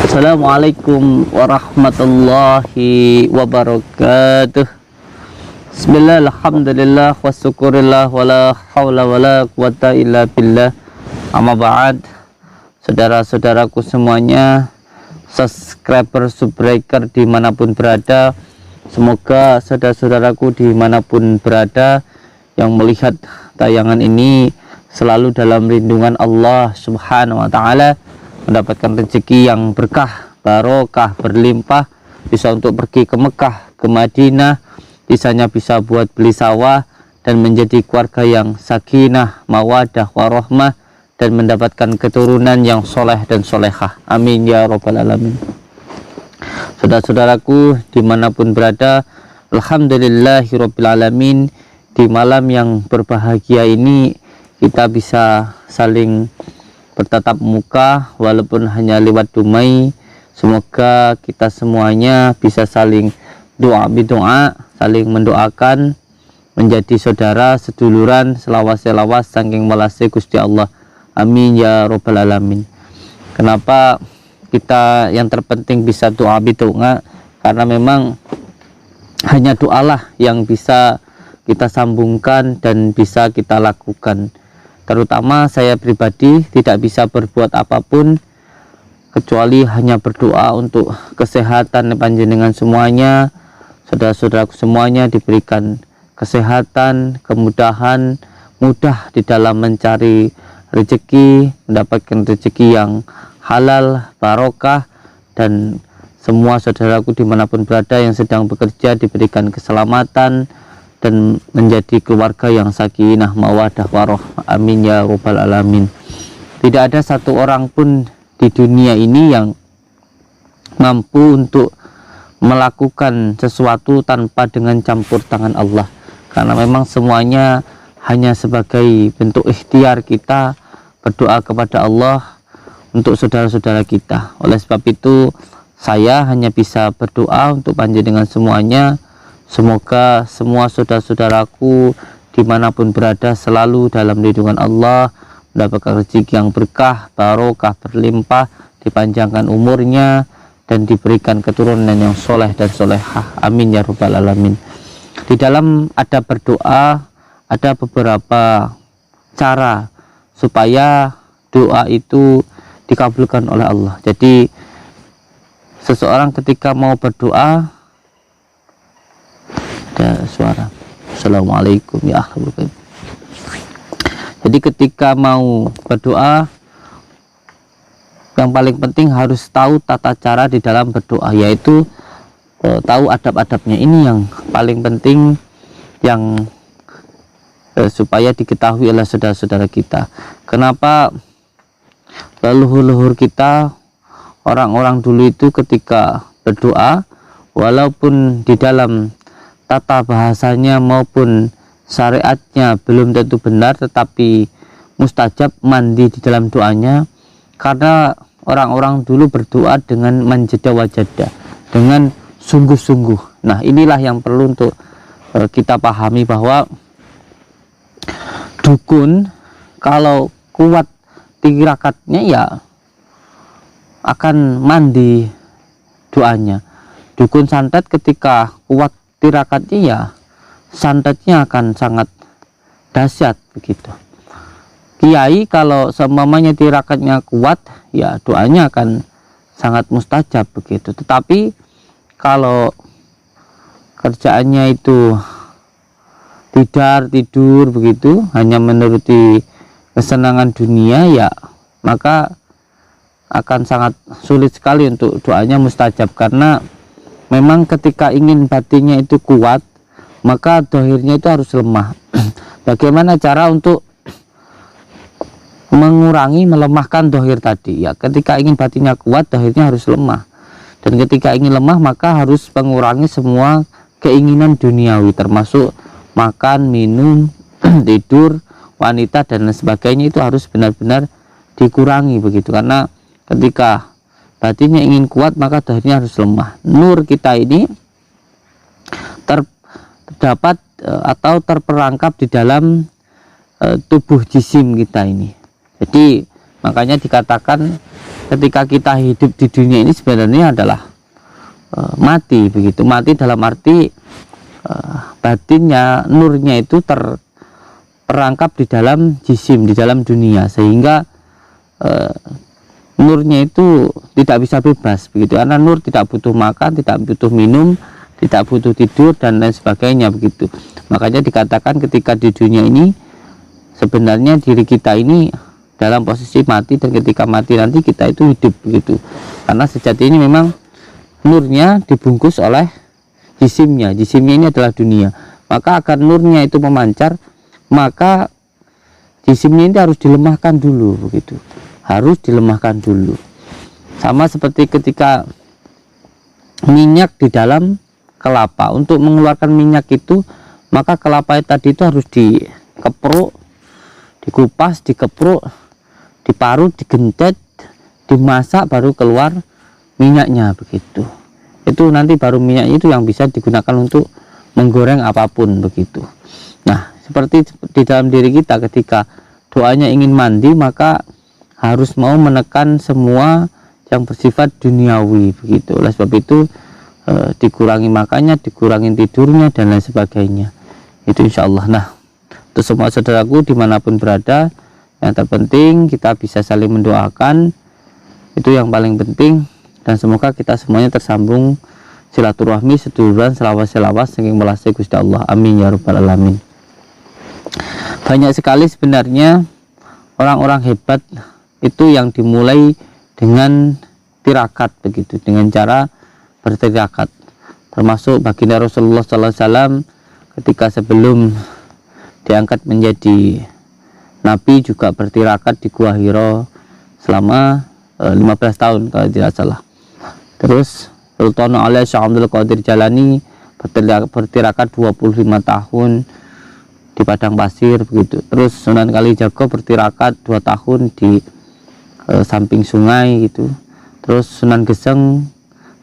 Assalamualaikum warahmatullahi wabarakatuh. Bismillah, alhamdulillah, wasyukurillah, wala hawla wala quwata illa billah. Amma ba'd. Saudara-saudaraku semuanya, subscriber, subbreaker dimanapun berada, semoga saudara-saudaraku dimanapun berada yang melihat tayangan ini selalu dalam lindungan Allah Subhanahu wa ta'ala, mendapatkan rezeki yang berkah, barokah, berlimpah, bisa untuk pergi ke Mekah, ke Madinah, bisanya bisa buat beli sawah dan menjadi keluarga yang sakinah, mawadah, warahmah, dan mendapatkan keturunan yang soleh dan solehah. Amin ya robbal alamin. Saudara-saudaraku dimanapun berada, alhamdulillahirabbil alamin, di malam yang berbahagia ini kita bisa saling bertatap muka walaupun hanya lewat dumai. Semoga kita semuanya bisa saling doa bidoa, saling mendoakan, menjadi saudara seduluran, selawas-selawas saking welase Gusti Allah. Amin ya robbal alamin. Kenapa kita yang terpenting bisa doa bidoa? Karena memang hanya doalah yang bisa kita sambungkan dan bisa kita lakukan. Terutama saya pribadi tidak bisa berbuat apapun kecuali hanya berdoa untuk kesehatan panjenengan semuanya, saudara-saudaraku semuanya diberikan kesehatan, kemudahan, mudah di dalam mencari rezeki, mendapatkan rezeki yang halal, barokah, dan semua saudaraku dimanapun berada yang sedang bekerja diberikan keselamatan dan menjadi keluarga yang sakinah, mawadah, warahmah. Amin ya robbal alamin. Tidak ada satu orang pun di dunia ini yang mampu untuk melakukan sesuatu tanpa dengan campur tangan Allah, karena memang semuanya hanya sebagai bentuk ikhtiar kita berdoa kepada Allah untuk saudara-saudara kita. Oleh sebab itu saya hanya bisa berdoa untuk panjenengan semuanya. Semoga semua saudara-saudaraku dimanapun berada selalu dalam lindungan Allah, mendapatkan rezeki yang berkah, barokah, berlimpah, dipanjangkan umurnya, dan diberikan keturunan yang soleh dan solehah. Amin ya robbal alamin. Di dalam ada berdoa, ada beberapa cara supaya doa itu dikabulkan oleh Allah. Jadi seseorang ketika mau berdoa, ada suara assalamualaikum ya akhirul. Jadi ketika mau berdoa, yang paling penting harus tahu tata cara di dalam berdoa, yaitu tahu adab-adabnya. Ini yang paling penting, yang supaya diketahui oleh saudara-saudara kita. Kenapa leluhur-leluhur kita, orang-orang dulu itu ketika berdoa, walaupun di dalam tata bahasanya maupun syariatnya belum tentu benar, tetapi mustajab mandi di dalam doanya, karena orang-orang dulu berdoa dengan manjada wajada, dengan sungguh-sungguh. Nah, inilah yang perlu untuk kita pahami, bahwa dukun kalau kuat tirakatnya ya akan mandi doanya. Dukun santet ketika kuat tirakatnya ya santetnya akan sangat dahsyat begitu. Kiai kalau seumpamanya tirakatnya kuat ya doanya akan sangat mustajab begitu. Tetapi kalau kerjaannya itu tidur begitu, hanya menuruti kesenangan dunia, ya maka akan sangat sulit sekali untuk doanya mustajab. Karena memang ketika ingin batinnya itu kuat, maka dohirnya itu harus lemah. Bagaimana cara untuk mengurangi, melemahkan dohir tadi? Ya ketika ingin batinnya kuat, dohirnya harus lemah. Dan ketika ingin lemah, maka harus mengurangi semua keinginan duniawi, termasuk makan, minum, tidur, wanita, dan lain sebagainya. Itu harus benar-benar dikurangi begitu. Karena ketika batinnya ingin kuat, maka dohirnya harus lemah. Nur kita ini terdapat atau terperangkap di dalam tubuh jisim kita ini. Jadi makanya dikatakan ketika kita hidup di dunia ini sebenarnya adalah mati begitu. Mati dalam arti batinnya, nurnya itu terperangkap di dalam jisim, di dalam dunia, sehingga nurnya itu tidak bisa bebas begitu, karena nur tidak butuh makan, tidak butuh minum, tidak butuh tidur dan lain sebagainya begitu. Makanya dikatakan ketika di dunia ini sebenarnya diri kita ini dalam posisi mati, dan ketika mati nanti kita itu hidup begitu, karena sejati ini memang nurnya dibungkus oleh jisimnya ini adalah dunia. Maka agar nurnya itu memancar, maka jisimnya ini harus dilemahkan dulu begitu, harus dilemahkan dulu. Sama seperti ketika minyak di dalam kelapa, untuk mengeluarkan minyak itu maka kelapa tadi itu harus dikepruk, dikupas, dikepruk, diparut, digencet, dimasak, baru keluar minyaknya begitu. Itu nanti baru minyak itu yang bisa digunakan untuk menggoreng apapun begitu. Nah, seperti di dalam diri kita ketika doanya ingin mandi, maka harus mau menekan semua yang bersifat duniawi begitu. Oleh sebab itu dikurangi makannya, dikurangi tidurnya dan lain sebagainya. Itu insya Allah. Nah, untuk semua saudaraku dimanapun berada, yang terpenting kita bisa saling mendoakan, itu yang paling penting. Dan semoga kita semuanya tersambung silaturahmi, seduluran, selawas saking melase Gusti Allah. Amin ya rabbal alamin. Banyak sekali sebenarnya orang-orang hebat itu yang dimulai dengan tirakat begitu, dengan cara bertirakat. Termasuk baginda Rasulullah SAW ketika sebelum diangkat menjadi nabi juga bertirakat di Gua Hira selama 15 tahun kalau tidak salah. Terus Sultan Ali Syekh Abdul Qadir Jalani bertirakat 25 tahun di padang pasir begitu. Terus Sunan Kalijaga bertirakat 2 tahun di samping sungai gitu. Terus Sunan Geseng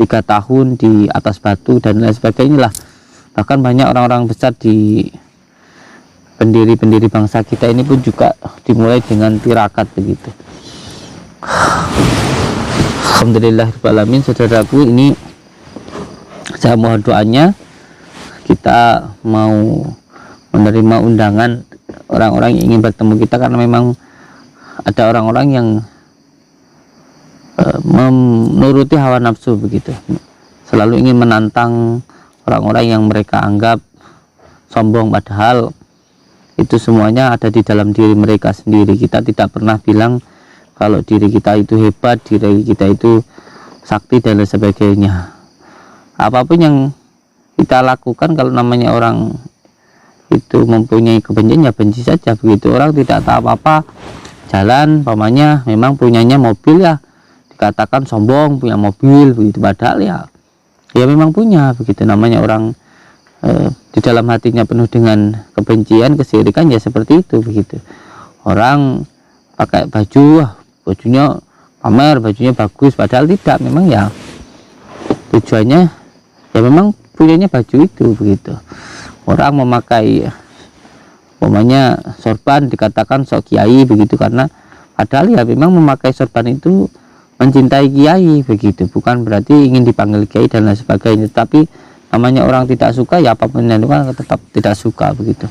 3 tahun di atas batu dan lain sebagainya lah. Bahkan banyak orang-orang besar di pendiri-pendiri bangsa kita ini pun juga dimulai dengan tirakat begitu. Alhamdulillahirrahmanirrahim. Saudaraku, ini saya mohon doanya, kita mau menerima undangan orang-orang yang ingin bertemu kita, karena memang ada orang-orang yang menuruti hawa nafsu begitu, selalu ingin menantang orang-orang yang mereka anggap sombong, padahal itu semuanya ada di dalam diri mereka sendiri. Kita tidak pernah bilang kalau diri kita itu hebat, diri kita itu sakti dan lain sebagainya. Apapun yang kita lakukan, kalau namanya orang itu mempunyai kebencian, ya benci saja begitu. Orang tidak tahu apa-apa, jalan pamannya memang punyanya mobil, ya dikatakan sombong punya mobil begitu, padahal ya memang punya begitu. Namanya orang di dalam hatinya penuh dengan kebencian, kesirikan, ya seperti itu begitu. Orang pakai baju, bajunya pamer, bajunya bagus, padahal tidak, memang ya tujuannya ya memang punyanya baju itu begitu. Orang memakai umpamanya sorban, dikatakan sok kiai begitu, karena padahal ya memang memakai sorban itu mencintai kiai begitu, bukan berarti ingin dipanggil kiai dan lain sebagainya. Tapi namanya orang tidak suka, ya apapun yang dilakukan tetap tidak suka begitu.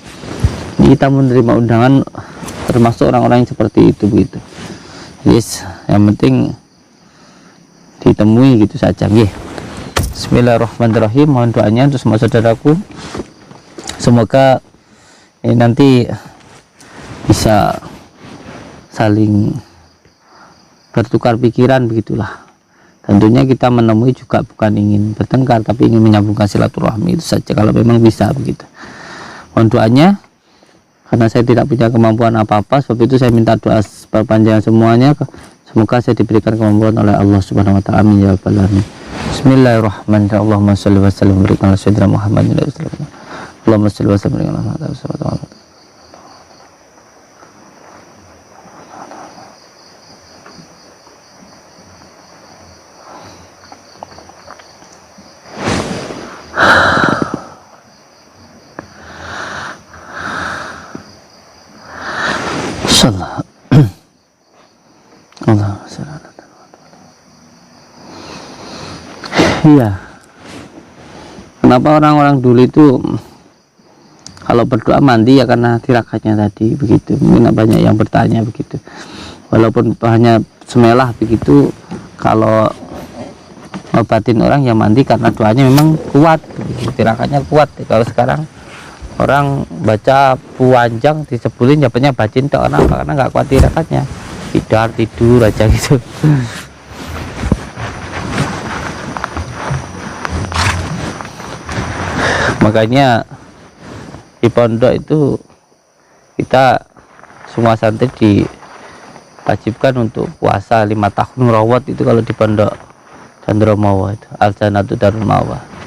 Kita menerima undangan termasuk orang-orang yang seperti itu begitu. Yes, yang penting ditemui gitu saja. Bismillahirrahmanirrahim. Mohon doanya untuk semua saudaraku, semoga nanti bisa saling bertukar pikiran begitulah. Tentunya kita menemui juga bukan ingin bertengkar, tapi ingin menyambungkan silaturahmi, itu saja kalau memang bisa begitu. Mohon doanya, karena saya tidak punya kemampuan apa-apa, sebab itu saya minta doa perpanjangan semuanya, semoga saya diberikan kemampuan oleh Allah Subhanahu wa taala. Amin ya rabbal alamin. Bismillahirrahmanirrahim. Allahumma shalli wa sallim ala sayyidina Muhammadin. Allahumma shalli wa sallim ala Muhammad. Allah. Iya. Kenapa orang-orang dulu itu kalau berdoa mandi ya karena tirakatnya tadi begitu. Mungkin banyak yang bertanya begitu. Walaupun hanya semelah begitu, kalau ngobatin orang yang mandi karena doanya memang kuat, tirakatnya kuat. Kalau sekarang orang baca puanjang disebulin jawabannya bacin tok, karena nggak kuat tirakatnya, tidur aja gitu. Makanya di pondok itu kita semua santri diwajibkan untuk puasa 5 tahun rawat itu kalau di pondok Chandromawa itu Al-Jannatu Darul Ma'wa.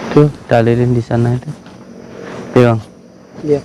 Tuh dalilin di sana itu. Iya. Iya.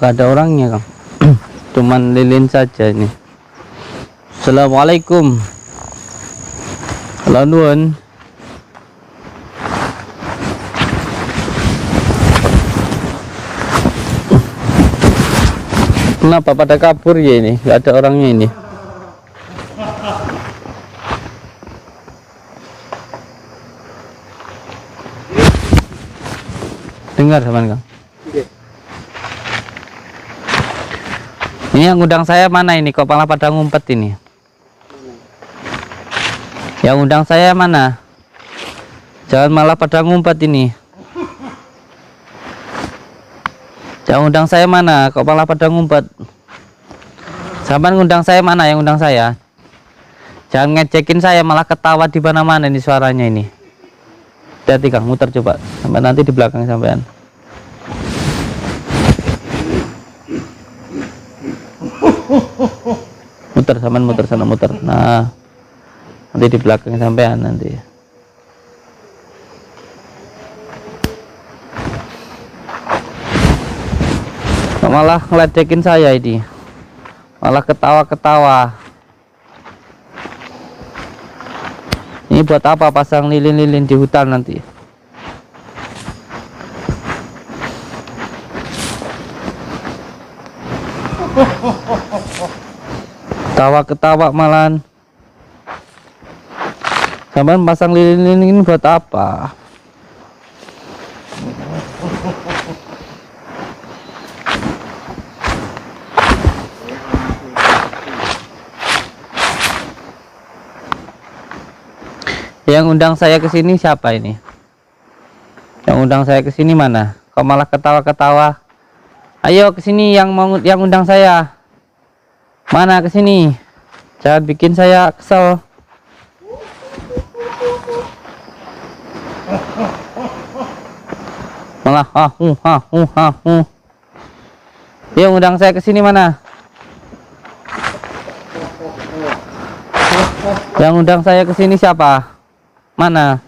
Gak ada orangnya, Kang. Cuman lilin saja ini. Assalamualaikum. Halo Nuan. Kenapa pada kabur ya ini? Gak ada orangnya ini. Dengar teman, Kang. Ini yang undang saya mana ini? Kok malah pada ngumpet ini? Yang undang saya mana? Jangan malah pada ngumpet ini. Yang undang saya mana? Kok malah pada ngumpet? Sampai ngundang saya mana? Yang undang saya? Jangan ngecekin saya malah ketawa di mana-mana ini suaranya ini. Hati-hati Kang, muter coba. Sampai nanti di belakang sampean. Muter sampean, muter sana, muter. Nah, nanti di belakang sampean nanti. Malah ngeledekin saya ini. Malah ketawa-ketawa. Ini buat apa pasang lilin-lilin di hutan nanti? Ketawa-ketawa malan. Sampai pasang lilin ini buat apa? Yang undang saya ke sini siapa ini? Yang undang saya ke sini mana? Kok malah ketawa-ketawa? Ayo ke sini yang undang saya. Mana ke sini? Jangan bikin saya kesel. Malah Yang undang saya ke sini mana? Yang undang saya ke sini siapa? Mana?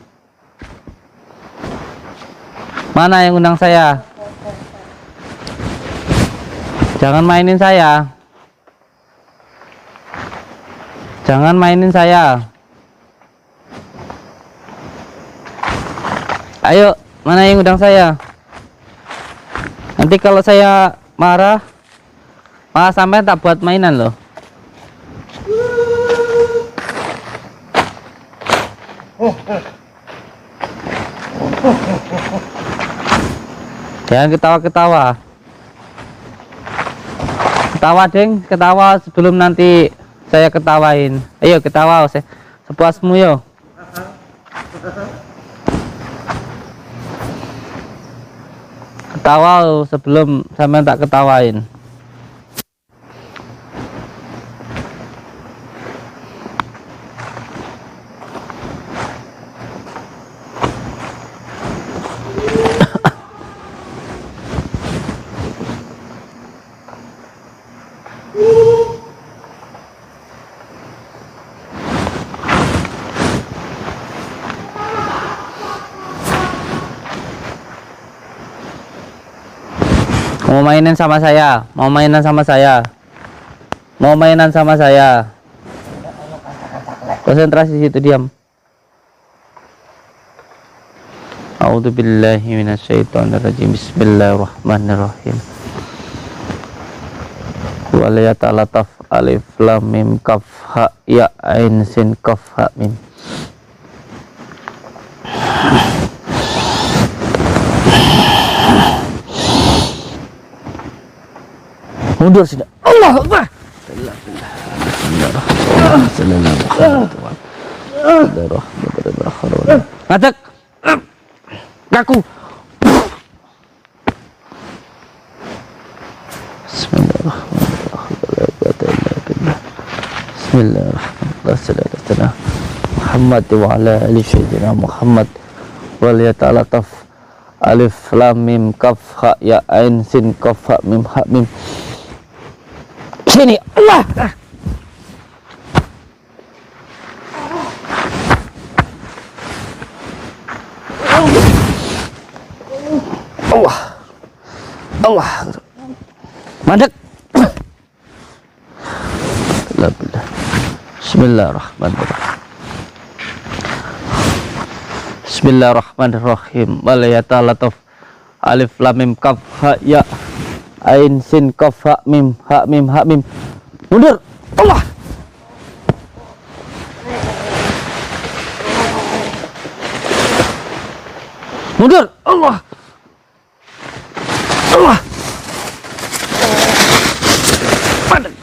Mana yang undang saya? Jangan mainin saya. Jangan mainin saya. Ayo, mana yang undang saya? Nanti kalau saya marah, malah sampai tak buat mainan loh. Jangan ketawa-ketawa. Ketawa deng, ketawa sebelum nanti saya ketawain. Ayo ketawa, sepuasmu yo. Ketawa sebelum sampai tak ketawain. Mau mainan sama saya, mau mainan sama saya, mau mainan sama saya. Konsentrasi situ, diam. A'udzubillahi minasyaitonirrajim. Bismillahirrahmanirrahim. Wal yatalataf alif lam mim kaf ha ya ain sin kaf ha mim. Mundur sini. Allah Akbar. Ngadek. Ngaku. Bismillahirrahmanirrahim. Muhammad wa ala ali sayyidina Muhammad. Wal yatalataf alif lam mim kaf ha ya ain sin kaf ha mim ha mim. Sini Allah. Allah mandek. Bismillahirrahmanirrahim. Bismillahirrahmanirrahim. Wal yatalataf alif lam mim kaf ha ya ain sin kaf ha mim ha mim ha mim. Mundur. Allah. Mundur. Allah. Allah. Mandek.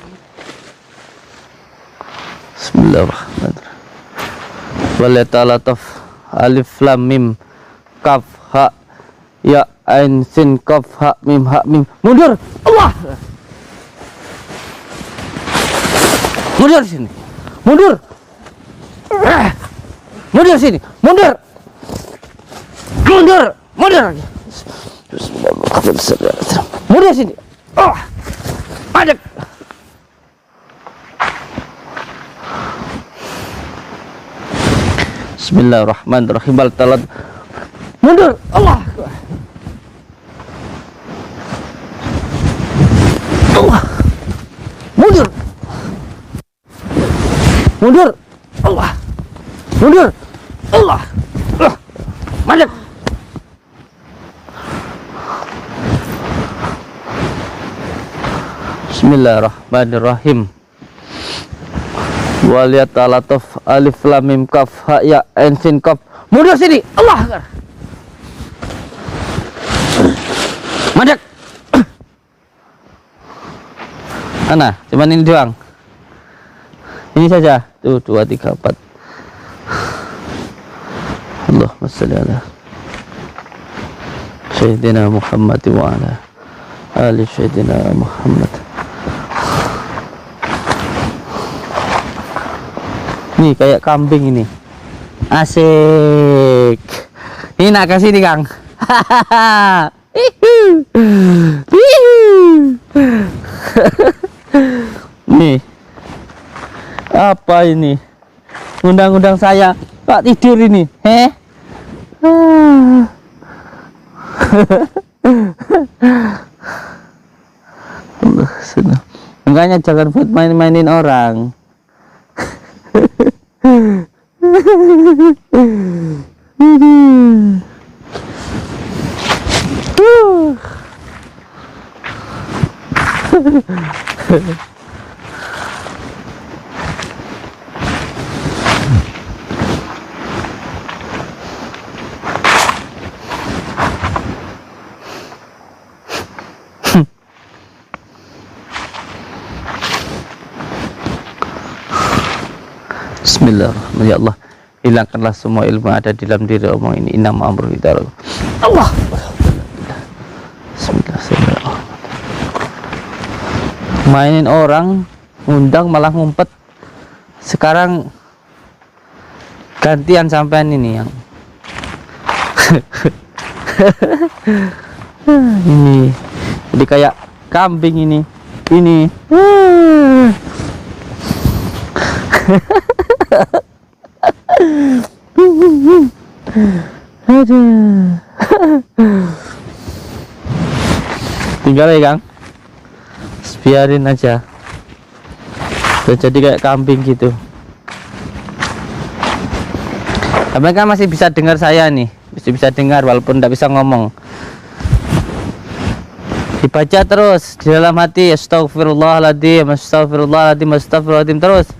Bismillahirrahmanirrahim. Wal yatalataf alif lam mim kaf ha ya ain sin kaf ha mim ha mim. Mundur. Allah. Mundur sini. Mundur. Mundur sini. Mundur. Mundur. Mundur lagi. Mundur sini. Oh. Mandek. Bismillahirrahmanirrahim. Talat. Mundur. Allah. Allah. Mundur. Mundur. Allah. Mundur. Allah. Mandek. Bismillahirrahmanirrahim. Wal yatalataf alif lam mim kaf ha ya ain sin kaf. Mundur sini. Allah. Mandek. Mana? Cuman ini doang. Ini saja. Tuh 2 3 4. Allahumma shalli ala sayyidina Muhammad wa ala ali sayyidina Muhammad. Nih kayak kambing ini. Asik. Ini nak kasih nih Kang. Nih, apa ini? Undang-undang saya, Pak tidur ini, Makanya jangan buat main-mainin orang. Bismillahirrahmanirrahim. Ya Allah, hilangkanlah semua ilmu yang ada di dalam diri omong ini. Innama amruhu idza arada. Allah. Bismillahirrahmanirrahim. Mainin orang, ngundang malah ngumpet. Sekarang gantian sampean ini yang ini. Jadi kayak kambing ini. Tinggal ya Kang, biarin aja. Udah jadi kayak kambing gitu. Tapi kan masih bisa dengar saya nih, masih bisa dengar walaupun tidak bisa ngomong. Dibaca terus di dalam hati, astagfirullahaladzim, astagfirullahaladzim, astagfirullahaladzim terus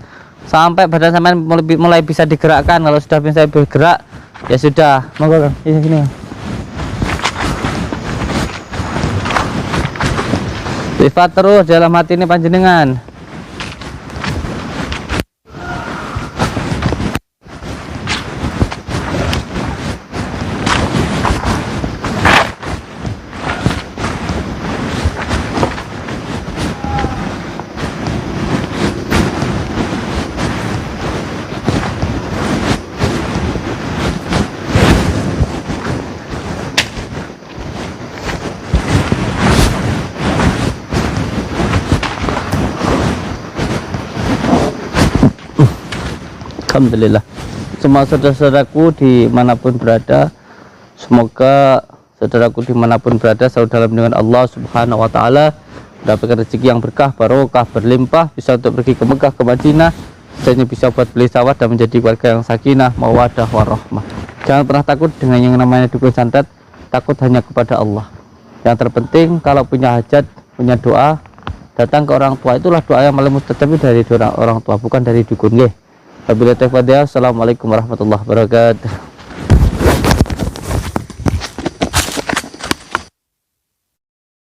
sampai badan sampean mulai bisa digerakkan. Kalau sudah bisa bergerak, ya sudah. Monggo Kang, sini. Sifat terus dalam hati ini panjenengan. Alhamdulillah, semua saudara-saudaraku dimanapun berada, semoga saudaraku dimanapun berada selalu dalam lindungan Allah Subhanahu Wa Taala, mendapatkan rezeki yang berkah, barokah, berlimpah, bisa untuk pergi ke Mekah, ke Madinah, dan bisa buat beli sawah dan menjadi keluarga yang sakinah, mawaddah, warahmah. Jangan pernah takut dengan yang namanya dukun santet, takut hanya kepada Allah. Yang terpenting kalau punya hajat, punya doa, datang ke orang tua. Itulah doa yang paling mustajab dari orang tua, bukan dari dukun. Wabillahi taufiq. Assalamualaikum warahmatullahi wabarakatuh.